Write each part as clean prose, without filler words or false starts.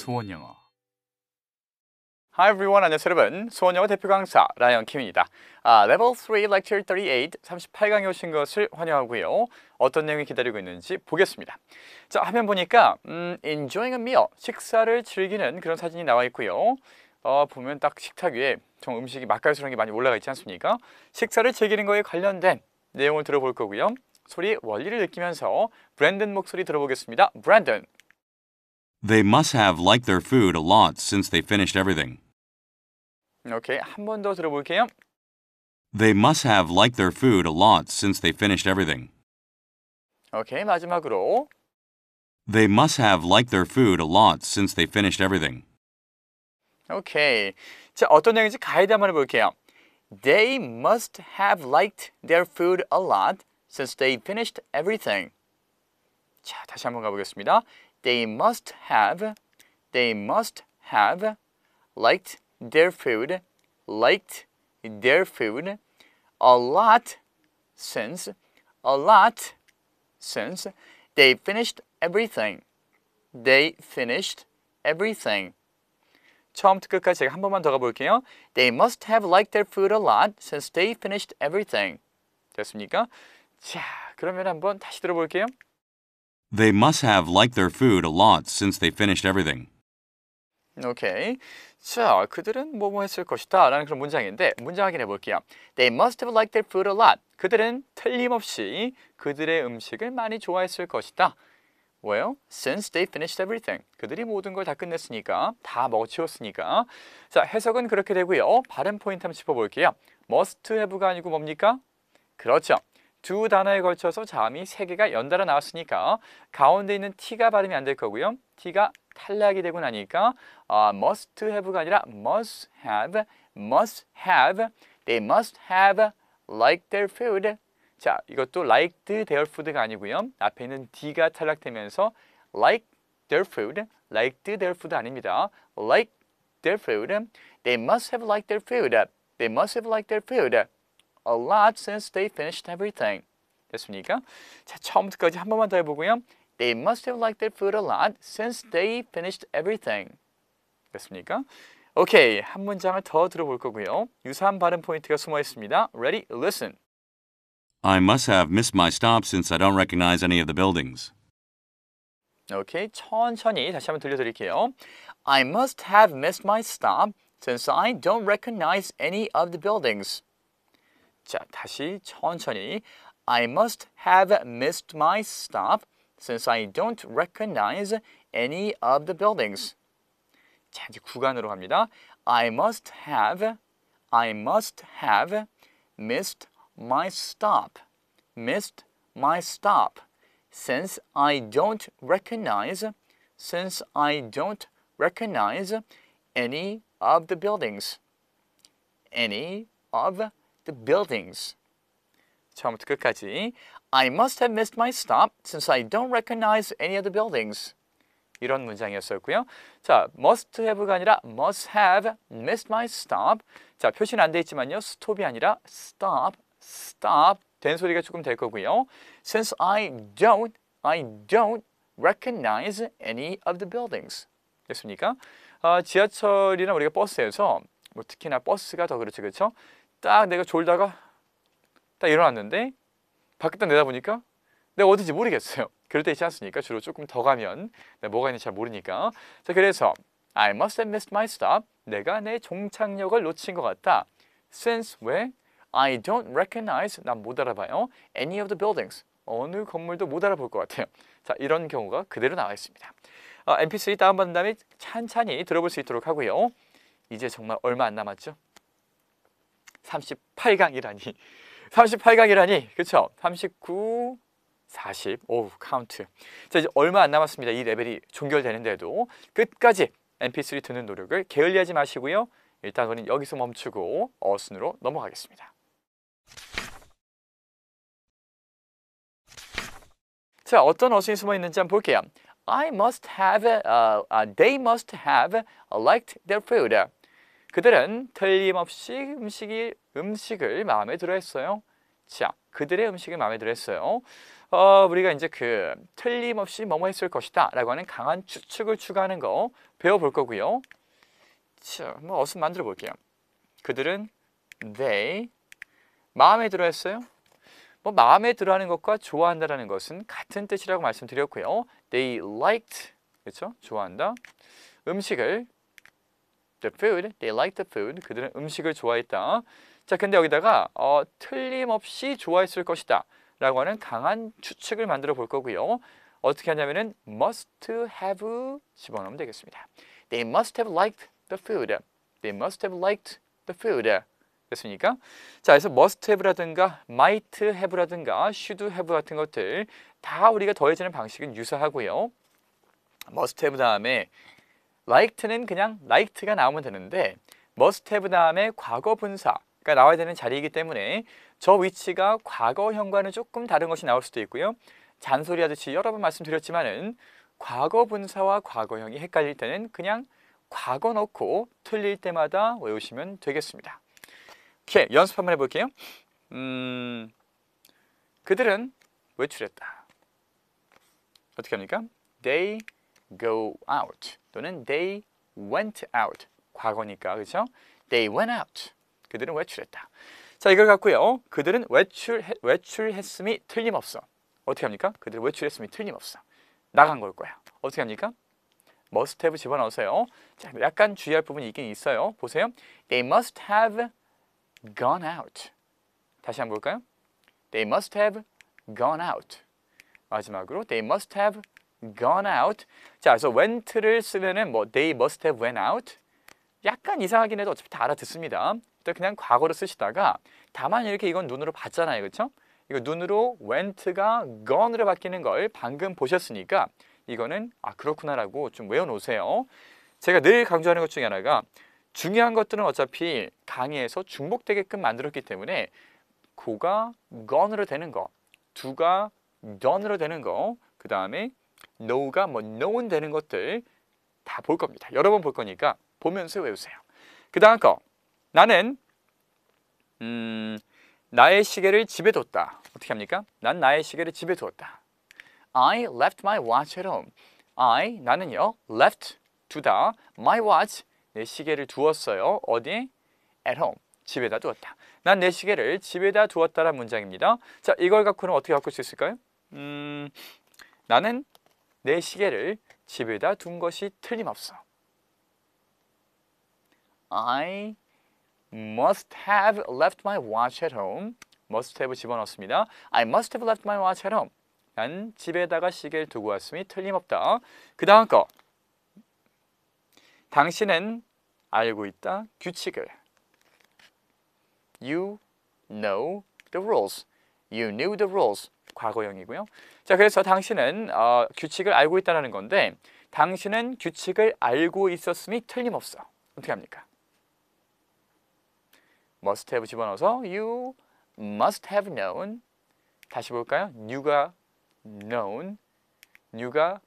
수원영어. Hi everyone, 안녕하세요 여러분. 수원영어 대표 강사 라이언 킴입니다. Level 3 Lecture 38, 38강에 오신 것을 환영하고요. 어떤 내용이 기다리고 있는지 보겠습니다. 자, 화면 보니까 Enjoying a meal, 식사를 즐기는 그런 사진이 나와 있고요. 보면 딱 식탁 위에 좀 음식이 맛깔스러운 게 많이 올라가 있지 않습니까? 식사를 즐기는 거에 관련된 내용을 들어볼 거고요. 소리의 원리를 느끼면서 브랜든 목소리 들어보겠습니다. 브랜든. They must have liked their food a lot since they finished everything. 오케이, 한 번 더 들어볼게요. They must have liked their food a lot since they finished everything. 오케이, 마지막으로 They must have liked their food a lot since they finished everything. 오케이. 자, 어떤 내용인지 가이드 한번 해볼게요. They must have liked their food a lot since they finished everything. 자, 다시 한번 가보겠습니다. They must have liked their food a lot since they finished everything. They finished everything. 처음부터 끝까지 제가 한 번만 더 가볼게요. They must have liked their food a lot since they finished everything. 됐습니까? 자, 그러면 한번 다시 들어볼게요. They must have liked their food a lot since they finished everything. 오케이. 자, 그들은 뭐뭐 했을 것이다 라는 그런 문장인데 문장 확인해 볼게요. They must have liked their food a lot. 그들은 틀림없이 그들의 음식을 많이 좋아했을 것이다. 왜요? Since they finished everything. 그들이 모든 걸 다 끝냈으니까, 다 먹어치웠으니까. 자, 해석은 그렇게 되고요. 발음 포인트 한번 짚어볼게요. must have가 아니고 뭡니까? 그렇죠. 두 단어에 걸쳐서 자음이 세 개가 연달아 나왔으니까 가운데 있는 t가 발음이 안 될 거고요. t가 탈락이 되고 나니까 must have가 아니라 must have. They must have liked their food. 자, 이것도 liked their food가 아니고요. 앞에 있는 d가 탈락되면서 like their food 아닙니다. like their food. They must have liked their food. A lot since they finished everything. 됐습니까? 자, 처음부터까지 한 번만 더 해보고요. They must have liked their food a lot since they finished everything. 됐습니까? 오케이, 한 문장을 더 들어볼 거고요. 유사한 발음 포인트가 숨어 있습니다. Ready? Listen. I must have missed my stop since I don't recognize any of the buildings. 오케이, 천천히 다시 한번 들려드릴게요. I must have missed my stop since I don't recognize any of the buildings. 자, 다시 천천히. I must have missed my stop since I don't recognize any of the buildings. 자, 이제 구간으로 갑니다. I must have missed my stop since I don't recognize any of the buildings. 처음부터 끝까지 I must have missed my stop since I don't recognize any of the buildings. 이런 문장이었었고요. 자, must have가 아니라 must have missed my stop. 자, 표시는 안 돼 있지만요. stop이 아니라 stop 된 소리가 조금 될 거고요. Since I don't recognize any of the buildings. 됐습니까? 지하철이나 우리가 버스에서 뭐 특히나 버스가 더 그렇죠, 그렇죠? 딱 내가 졸다가 딱 일어났는데 밖에 딱 내다보니까 내가 어딘지 모르겠어요. 그럴 때 있지 않습니까? 주로 조금 더 가면 뭐가 있는지 잘 모르니까. 자, 그래서 I must have missed my stop. 내가 내 종착역을 놓친 것 같다. Since 왜? I don't recognize, 난 못 알아봐요. Any of the buildings. 어느 건물도 못 알아볼 것 같아요. 자, 이런 경우가 그대로 나와 있습니다. MP3 다운받은 다음에 찬찬히 들어볼 수 있도록 하고요. 이제 정말 얼마 안 남았죠? 38강이라니. 그렇죠? 39, 40, 오우, 카운트. 자, 이제 얼마 안 남았습니다. 이 레벨이 종결되는데도 끝까지 MP3 듣는 노력을 게을리하지 마시고요. 일단 우리는 여기서 멈추고 어순으로 넘어가겠습니다. 자, 어떤 어순이 숨어 있는지 한번 볼게요. They must have liked their food. 그들은 틀림없이 음식을 마음에 들어 했어요. 자, 그들의 음식이 마음에 들었어요. 우리가 이제 그 틀림없이 뭐뭐 했을 것이다 라고 하는 강한 추측을 추가하는 거 배워볼 거고요. 자, 뭐 어순 만들어 볼게요. 그들은 they 마음에 들어 했어요. 뭐 마음에 들어하는 것과 좋아한다라는 것은 같은 뜻이라고 말씀드렸고요. They liked, 그렇죠? 좋아한다. 음식을 the food, they liked the food. 그들은 음식을 좋아했다. 자, 근데 여기다가 틀림없이 좋아했을 것이다 라고 하는 강한 추측을 만들어 볼 거고요. 어떻게 하냐면은 must have 집어넣으면 되겠습니다. They must have liked the food. They must have liked the food. 됐습니까? 자, 그래서 must have라든가 might have라든가 should have 같은 것들 다 우리가 더해지는 방식은 유사하고요. must have 다음에 liked는 그냥 liked가 나오면 되는데 must have 다음에 과거 분사가 나와야 되는 자리이기 때문에 저 위치가 과거형과는 조금 다른 것이 나올 수도 있고요. 잔소리하듯이 여러 번 말씀드렸지만은 과거 분사와 과거형이 헷갈릴 때는 그냥 과거 넣고 틀릴 때마다 외우시면 되겠습니다. 오케이, 연습 한번 해볼게요. 그들은 외출했다. 어떻게 합니까? They go out 또는 they went out. 과거니까, 그렇죠? They went out. 그들은 외출했다. 자, 이걸 갖고요. 그들은 외출했음이 틀림없어. 어떻게 합니까? 그들은 외출했음이 틀림없어. 나간 걸 거야. 어떻게 합니까? must have 집어넣으세요. 자, 약간 주의할 부분이 있긴 있어요. 보세요. They must have gone out. 다시 한번 볼까요? They must have gone out. 마지막으로 They must have gone out. 자, 그래서 went를 쓰면은 뭐 They must have went out. 약간 이상하긴 해도 어차피 다 알아듣습니다. 일단 그냥 과거로 쓰시다가 다만 이렇게 이건 눈으로 봤잖아요, 그렇죠? 이거 눈으로 went가 gone으로 바뀌는 걸 방금 보셨으니까 이거는 그렇구나라고 좀 외워놓으세요. 제가 늘 강조하는 것 중에 하나가 중요한 것들은 어차피 강의에서 중복되게끔 만들었기 때문에 고가 gone으로 되는 거, do가 done으로 되는 거, 그 다음에 know가 뭐 known 되는 것들 다 볼 겁니다. 여러 번 볼 거니까 보면서 외우세요. 그 다음 거, 나는 나의 시계를 집에 뒀다. 어떻게 합니까? 난 나의 시계를 집에 두었다. I left my watch at home. 나는요 left 두다 my watch 내 시계를 두었어요. 어디에? at home 집에다 두었다. 난 내 시계를 집에다 두었다라는 문장입니다. 자, 이걸 갖고는 어떻게 바꿀 수 있을까요? 나는 내 시계를 집에다 둔 것이 틀림없어. I must have left my watch at home. must have 집어넣습니다. I must have left my watch at home. 난 집에다가 시계를 두고 왔음이 틀림없다. 그 다음 거. 당신은 알고 있다. 규칙을. You know the rules. You knew the rules. 과거형이고요. 자, 그래서 당신은 규칙을 알고 있다는 건데 당신은 규칙을 알고 있었음이 틀림없어. 어떻게 합니까? must have 집어넣어서 you must have known. 다시 볼까요? new가 known, new가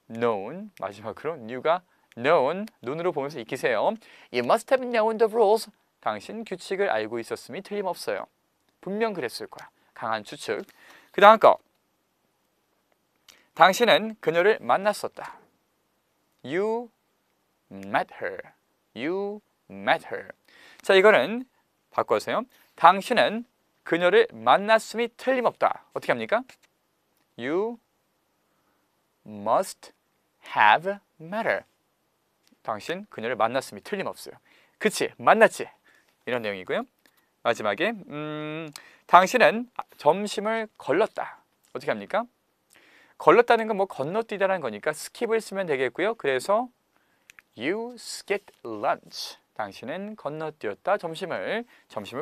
known. 마지막으로 new가 known. 눈으로 보면서 익히세요. You must have known the rules. 당신 규칙을 알고 있었음이 틀림없어요. 분명 그랬을 거야. 강한 추측. 그 다음 거. 당신은 그녀를 만났었다. You met her. You met her. 자, 이거는 바꿔주세요. 당신은 그녀를 만났음이 틀림없다. 어떻게 합니까? You must have met her. 당신 그녀를 만났음이 틀림없어요. 그치? 만났지? 이런 내용이고요. 마지막에 당신은 점심을 걸렀다. 어떻게 합니까? 걸렀다는 건 뭐 건너뛰다라는 거니까 skip을 쓰면 되겠고요. 그래서 you skipped lunch. 당신은 건너뛰었다. 점심을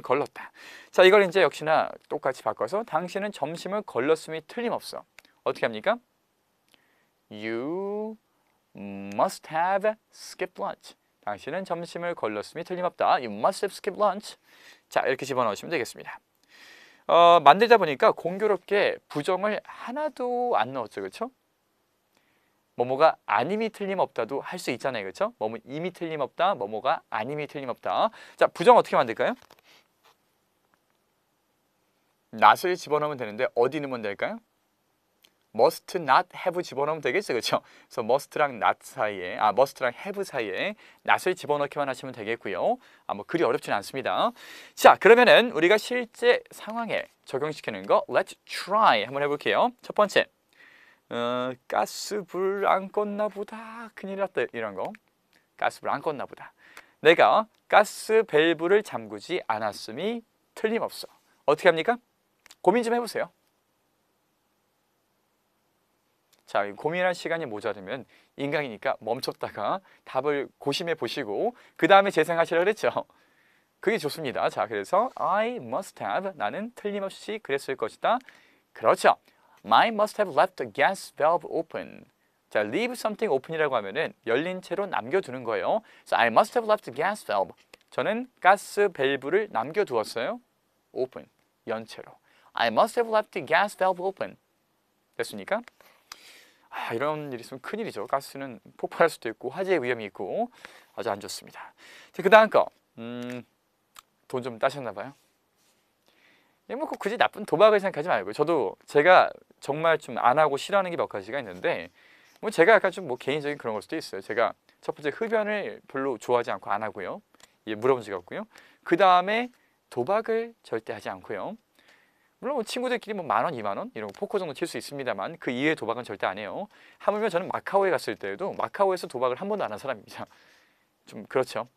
걸렀다. 자, 이걸 이제 역시나 똑같이 바꿔서 당신은 점심을 걸렀음이 틀림없어. 어떻게 합니까? You must have skipped lunch. 당신은 점심을 걸렀음이 틀림없다. You must have skipped lunch. 자, 이렇게 집어넣으시면 되겠습니다. 만들다 보니까 공교롭게 부정을 하나도 안 넣었죠. 그렇죠? 뭐뭐가 아님이 틀림없다도 할 수 있잖아요. 그렇죠? 뭐뭐 임이 틀림없다, 뭐뭐가 아님이 틀림없다. 자, 부정 어떻게 만들까요? not을 집어넣으면 되는데 어디 넣으면 될까요? must not have 집어넣으면 되겠죠, 그렇죠? 그래서 must랑 not 사이에, must랑 have 사이에 not을 집어넣기만 하시면 되겠고요. 뭐 그리 어렵지는 않습니다. 자, 그러면은 우리가 실제 상황에 적용시키는 거 let's try 한번 해볼게요. 첫 번째, 가스 불 안 껐나 보다. 큰일 났다 이런 거. 가스 불 안 껐나 보다. 내가 가스 밸브를 잠그지 않았음이 틀림없어. 어떻게 합니까? 고민 좀 해보세요. 자, 고민할 시간이 모자르면 인간이니까 멈췄다가 답을 고심해 보시고 그 다음에 재생하시라 그랬죠. 그게 좋습니다. 자, 그래서 I must have, 나는 틀림없이 그랬을 것이다. 그렇죠. I must have left the gas valve open. 자, leave something open이라고 하면은 열린 채로 남겨두는 거예요. So I must have left the gas valve. 저는 가스 밸브를 남겨두었어요. open, 연채로. I must have left the gas valve open. 됐습니까? 이런 일이 있으면 큰일이죠. 가스는 폭발할 수도 있고 화재의 위험이 있고 아주 안 좋습니다. 자, 그 다음 거. 돈 좀 따셨나 봐요. 뭐 굳이 나쁜 도박을 생각하지 말고 저도 제가 정말 좀 안 하고 싫어하는 게 몇 가지가 있는데 뭐 제가 약간 좀 뭐 개인적인 그런 걸 수도 있어요. 제가 첫 번째 흡연을 별로 좋아하지 않고 안 하고요. 물어본 적이 없고요. 그 다음에 도박을 절대 하지 않고요. 물론 뭐 친구들끼리 뭐 10,000원, 20,000원 이런 거 포커 정도 칠 수 있습니다만 그 이외의 도박은 절대 안 해요. 하물며 저는 마카오에 갔을 때에도 마카오에서 도박을 한 번도 안 한 사람입니다. 좀 그렇죠.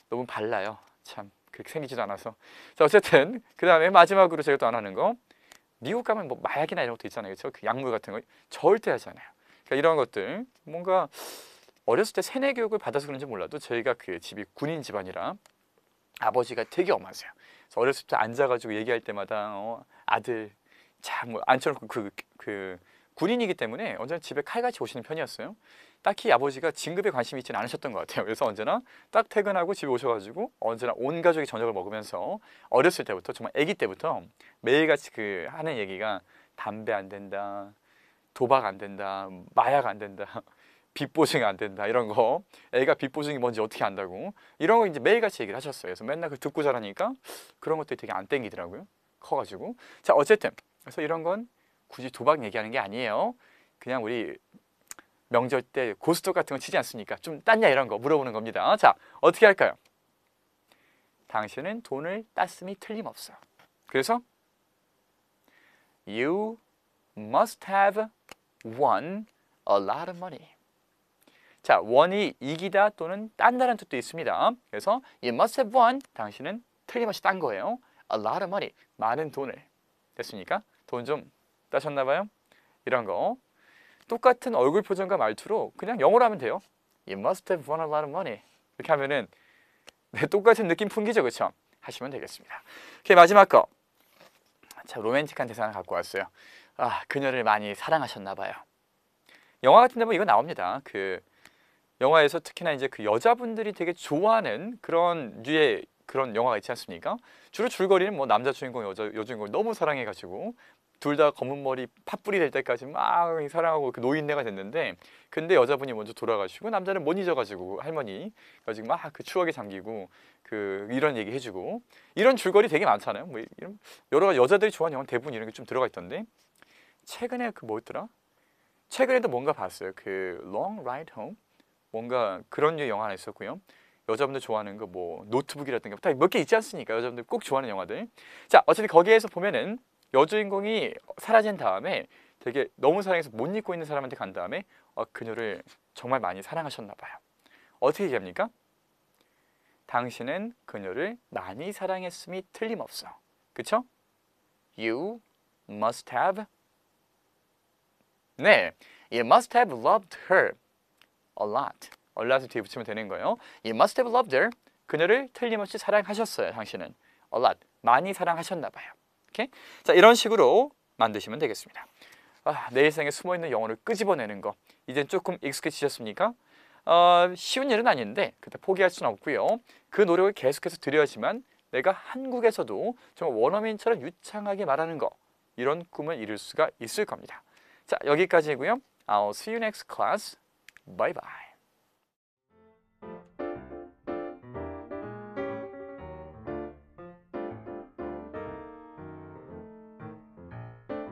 너무 발라요. 참 그렇게 생기지도 않아서. 자, 어쨌든 그 다음에 마지막으로 제가 또 안 하는 거 미국 가면 뭐 마약이나 이런 것도 있잖아요. 그렇죠? 그 약물 같은 거 절대 하지 않아요. 그러니까 이런 것들 뭔가 어렸을 때 세뇌 교육을 받아서 그런지 몰라도 저희가 그 집이 군인 집안이라 아버지가 되게 엄하세요. 그래서 어렸을 때 앉아가지고 얘기할 때마다 아들 참 뭐 앉혀놓고 그 군인이기 때문에 언제나 집에 칼같이 오시는 편이었어요. 딱히 아버지가 진급에 관심이 있지는 않으셨던 것 같아요. 그래서 언제나 딱 퇴근하고 집에 오셔가지고 언제나 온 가족이 저녁을 먹으면서 어렸을 때부터 정말 아기 때부터 매일같이 그 하는 얘기가 담배 안 된다, 도박 안 된다, 마약 안 된다, 빚보증 안 된다 이런 거. 애가 빚보증이 뭔지 어떻게 안다고 이런 거 이제 매일같이 얘기를 하셨어요. 그래서 맨날 그 듣고 자라니까 그런 것들이 되게 안 땡기더라고요. 커가지고. 자, 어쨌든 그래서 이런 건 굳이 도박 얘기하는 게 아니에요. 그냥 우리 명절 때 고스톱 같은 거 치지 않습니까? 좀 땄냐 이런 거 물어보는 겁니다. 자, 어떻게 할까요? 당신은 돈을 땄음이 틀림없어. 그래서 You must have won a lot of money. 자, won이 이기다 또는 딴다는 뜻도 있습니다. 그래서 You must have won. 당신은 틀림없이 딴 거예요. A lot of money. 많은 돈을. 됐습니까? 돈 좀 따셨나 봐요? 이런 거. 똑같은 얼굴 표정과 말투로 그냥 영어로 하면 돼요. You must have won a lot of money. 이렇게 하면은 똑같은 느낌 풍기죠, 그렇죠? 하시면 되겠습니다. 오케이, 마지막 거. 자, 로맨틱한 대사 하나 갖고 왔어요. 그녀를 많이 사랑하셨나 봐요. 영화 같은 데 보면 이거 나옵니다. 그 영화에서 특히나 이제 그 여자분들이 되게 좋아하는 그런 류의 그런 영화가 있지 않습니까? 주로 줄거리는 뭐 남자 주인공, 여주인공을 너무 사랑해가지고 둘 다 검은 머리 팥불이 될 때까지 막 사랑하고 그 노인네가 됐는데 근데 여자분이 먼저 돌아가시고 남자는 못 잊어가지고 할머니 가지고 막 그 추억에 잠기고 그 이런 얘기 해주고 이런 줄거리 되게 많잖아요. 뭐 이런 여러 가지 여자들이 좋아하는 영화 대부분 이런 게 좀 들어가 있던데 최근에 그 뭐였더라? 최근에도 뭔가 봤어요. 그 Long Ride Home 뭔가 그런 류 영화 하나 있었고요. 여자분들 좋아하는 거 뭐 노트북이라든가 다 몇 개 있지 않습니까? 여자분들 꼭 좋아하는 영화들. 자, 어쨌든 거기에서 보면은 여주인공이 사라진 다음에 되게 너무 사랑해서 못 잊고 있는 사람한테 간 다음에 그녀를 정말 많이 사랑하셨나 봐요. 어떻게 얘기합니까? 당신은 그녀를 많이 사랑했음이 틀림없어. 그쵸? You must have 네, You must have loved her a lot. a lot을 뒤에 붙이면 되는 거예요. You must have loved her. 그녀를 틀림없이 사랑하셨어요. 당신은 a lot. 많이 사랑하셨나 봐요. 오케이? 자, 이런 식으로 만드시면 되겠습니다. 내 일상에 숨어있는 영어를 끄집어내는 거 이젠 조금 익숙해지셨습니까? 쉬운 일은 아닌데 그때 포기할 수는 없고요. 그 노력을 계속해서 드려야지만 내가 한국에서도 정말 원어민처럼 유창하게 말하는 거 이런 꿈을 이룰 수가 있을 겁니다. 자, 여기까지고요. I'll see you next class. Bye bye.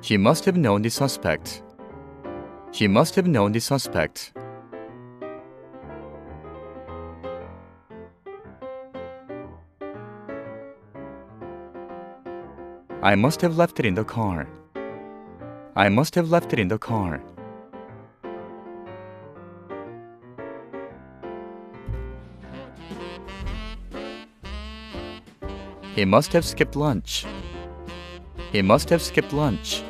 He must have known the suspect. He must have known the suspect. I must have left it in the car. I must have left it in the car. He must have skipped lunch. He must have skipped lunch.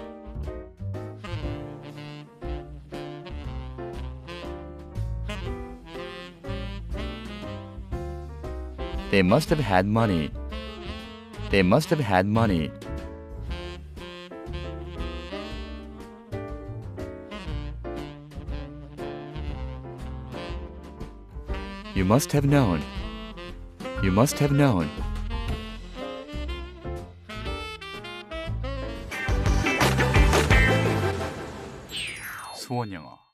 They must have had money. They must have had money. You must have known. You must have known. 수원 영어